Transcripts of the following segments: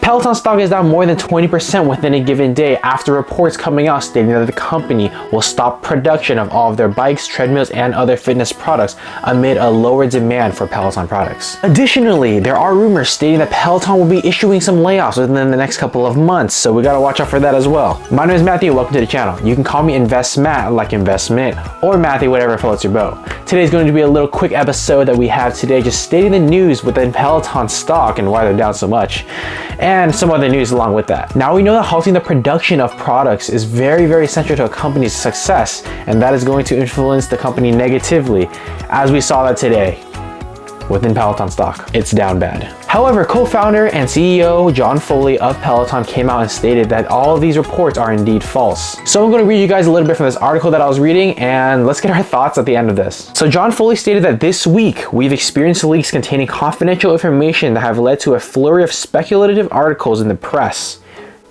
Peloton stock is down more than 20% within a given day after reports coming out stating that the company will stop production of all of their bikes, treadmills, and other fitness products amid a lower demand for Peloton products. Additionally, there are rumors stating that Peloton will be issuing some layoffs within the next couple of months, so we gotta watch out for that as well. My name is Matthew, welcome to the channel. You can call me InvestMatt, like investment, or Matthew, whatever floats your boat. Today's going to be a little quick episode that we have today, just stating the news within Peloton stock and why they're down so much, and some other news along with that. Now we know that halting the production of products is very central to a company's success, and that is going to influence the company negatively, as we saw that today within Peloton stock. It's down bad. However, co-founder and CEO John Foley of Peloton came out and stated that all of these reports are indeed false. So I'm going to read you guys a little bit from this article that I was reading, and let's get our thoughts at the end of this. So John Foley stated that this week we've experienced leaks containing confidential information that have led to a flurry of speculative articles in the press.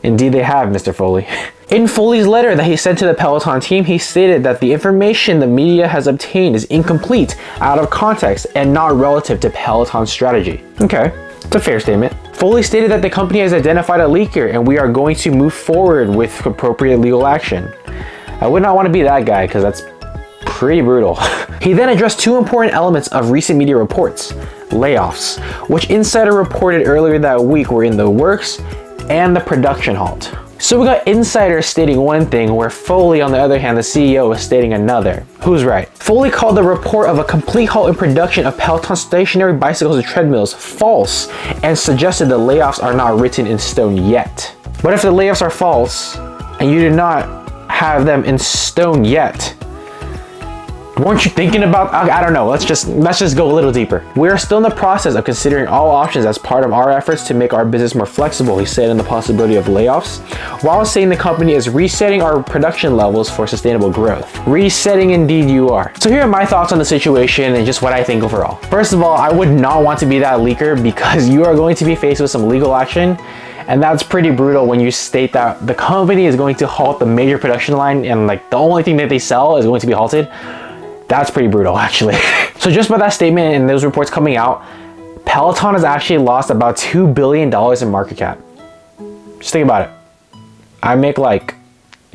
Indeed they have, Mr. Foley. In Foley's letter that he sent to the Peloton team, he stated that the information the media has obtained is incomplete, out of context, and not relative to Peloton's strategy. Okay, it's a fair statement. Foley stated that the company has identified a leaker and we are going to move forward with appropriate legal action. I would not want to be that guy because that's pretty brutal. He then addressed two important elements of recent media reports: layoffs, which Insider reported earlier that week were in the works, and the production halt. So we got insiders stating one thing, where Foley, on the other hand, the CEO, is stating another. Who's right? Foley called the report of a complete halt in production of Peloton stationary bicycles and treadmills false, and suggested the layoffs are not written in stone yet. But if the layoffs are false, and you did not have them in stone yet, weren't you thinking about, I don't know, let's just go a little deeper. We are still in the process of considering all options as part of our efforts to make our business more flexible, he said, in the possibility of layoffs, while saying the company is resetting our production levels for sustainable growth. Resetting indeed you are. So here are my thoughts on the situation and just what I think overall. First of all, I would not want to be that leaker because you are going to be faced with some legal action. And that's pretty brutal when you state that the company is going to halt the major production line and like the only thing that they sell is going to be halted. That's pretty brutal, actually. So just by that statement and those reports coming out, Peloton has actually lost about $2 billion in market cap. Just think about it. I make like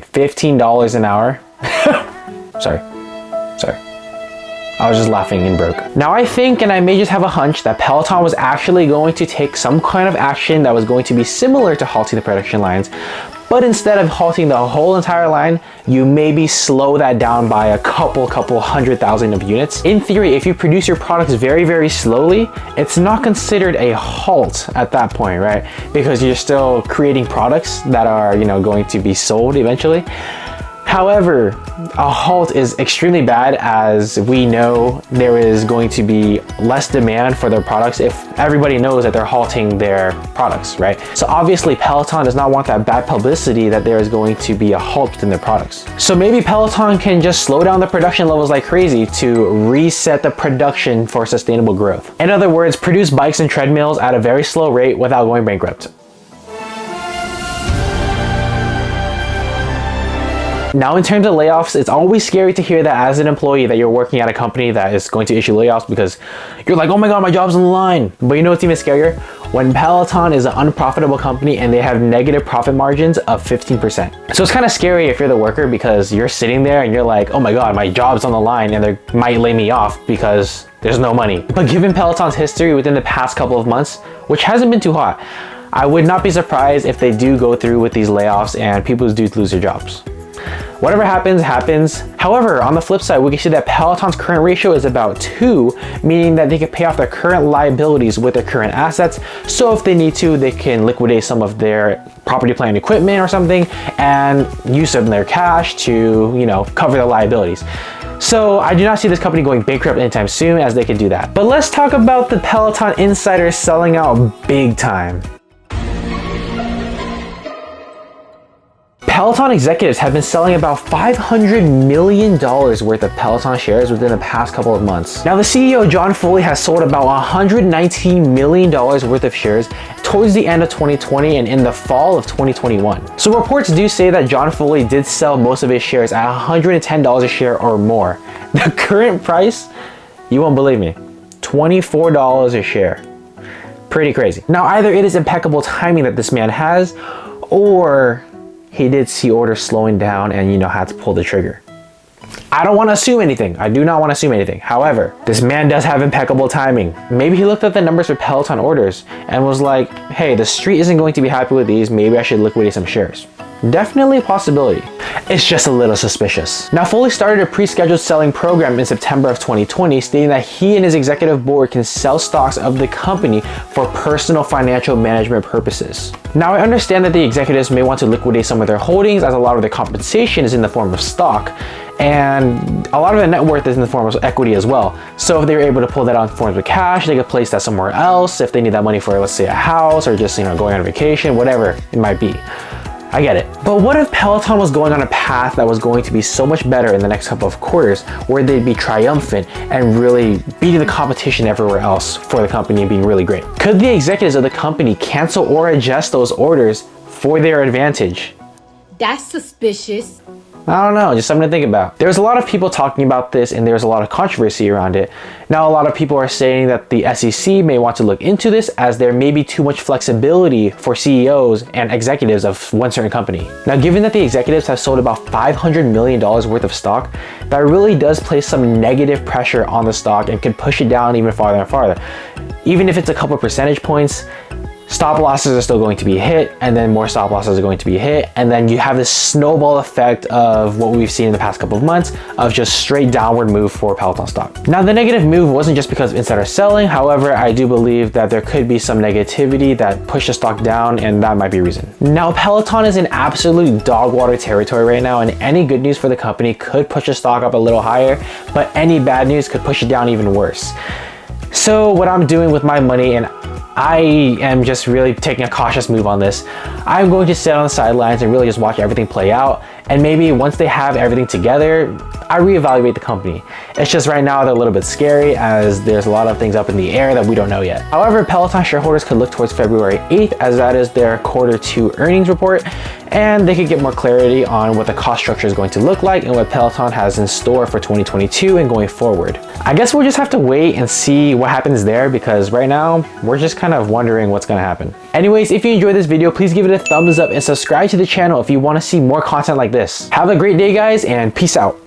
$15 an hour. Sorry. I was just laughing and broke. Now I think, and I may just have a hunch, that Peloton was actually going to take some kind of action that was going to be similar to halting the production lines, but instead of halting the whole entire line, you maybe slow that down by a couple 100,000 of units. In theory, if you produce your products very slowly, it's not considered a halt at that point, right? Because you're still creating products that are, going to be sold eventually. However, a halt is extremely bad, as we know there is going to be less demand for their products if everybody knows that they're halting their products, right? So obviously Peloton does not want that bad publicity that there is going to be a halt in their products. So maybe Peloton can just slow down the production levels like crazy to reset the production for sustainable growth. In other words, produce bikes and treadmills at a very slow rate without going bankrupt. Now, in terms of layoffs, it's always scary to hear that as an employee that you're working at a company that is going to issue layoffs, because you're like, oh my God, my job's on the line. But you know what's even scarier? When Peloton is an unprofitable company and they have negative profit margins of 15%. So it's kind of scary if you're the worker, because you're sitting there and you're like, oh my God, my job's on the line and they might lay me off because there's no money. But given Peloton's history within the past couple of months, which hasn't been too hot, I would not be surprised if they do go through with these layoffs and people do lose their jobs. Whatever happens, happens. However, on the flip side, we can see that Peloton's current ratio is about 2, meaning that they can pay off their current liabilities with their current assets. So if they need to, they can liquidate some of their property, plant, and equipment or something and use some of their cash to, cover their liabilities. So I do not see this company going bankrupt anytime soon, as they can do that. But let's talk about the Peloton insiders selling out big time. Peloton executives have been selling about $500 million worth of Peloton shares within the past couple of months. Now, the CEO John Foley has sold about $119 million worth of shares towards the end of 2020 and in the fall of 2021. So reports do say that John Foley did sell most of his shares at $110 a share or more. The current price, you won't believe me, $24 a share. Pretty crazy. Now, either it is impeccable timing that this man has, or he did see orders slowing down and, had to pull the trigger. I don't want to assume anything. I do not want to assume anything. However, this man does have impeccable timing. Maybe he looked at the numbers for Peloton orders and was like, hey, the street isn't going to be happy with these. Maybe I should liquidate some shares. Definitely a possibility. It's just a little suspicious. Now, Foley started a pre-scheduled selling program in September of 2020, stating that he and his executive board can sell stocks of the company for personal financial management purposes. Now, I understand that the executives may want to liquidate some of their holdings, as a lot of their compensation is in the form of stock, and a lot of their net worth is in the form of equity as well. So if they were able to pull that out in forms of cash, they could place that somewhere else if they need that money for, let's say, a house or just, going on vacation, whatever it might be. I get it. But what if Peloton was going on a path that was going to be so much better in the next couple of quarters, where they'd be triumphant and really beating the competition everywhere else for the company and being really great? Could the executives of the company cancel or adjust those orders for their advantage? That's suspicious. I don't know, just something to think about. There's a lot of people talking about this and there's a lot of controversy around it. Now, a lot of people are saying that the SEC may want to look into this, as there may be too much flexibility for CEOs and executives of one certain company. Now, given that the executives have sold about $500 million worth of stock, that really does place some negative pressure on the stock and can push it down even farther and farther. Even if it's a couple percentage points, stop losses are still going to be hit, and then more stop losses are going to be hit, and then you have this snowball effect of what we've seen in the past couple of months of just straight downward move for Peloton stock. Now, the negative move wasn't just because of insider selling. However, I do believe that there could be some negativity that pushed the stock down, and that might be a reason. Now, Peloton is in absolute dog water territory right now, and any good news for the company could push the stock up a little higher, but any bad news could push it down even worse. So what I'm doing with my money, and I am just really taking a cautious move on this, I'm going to sit on the sidelines and really just watch everything play out. And maybe once they have everything together, I reevaluate the company. It's just right now they're a little bit scary, as there's a lot of things up in the air that we don't know yet. However, Peloton shareholders could look towards February 8th, as that is their Q2 earnings report, and they could get more clarity on what the cost structure is going to look like and what Peloton has in store for 2022 and going forward. I guess we'll just have to wait and see what happens there, because right now we're just kind of wondering what's going to happen. Anyways, if you enjoyed this video, please give it a thumbs up and subscribe to the channel if you want to see more content like this. Have a great day, guys, and peace out.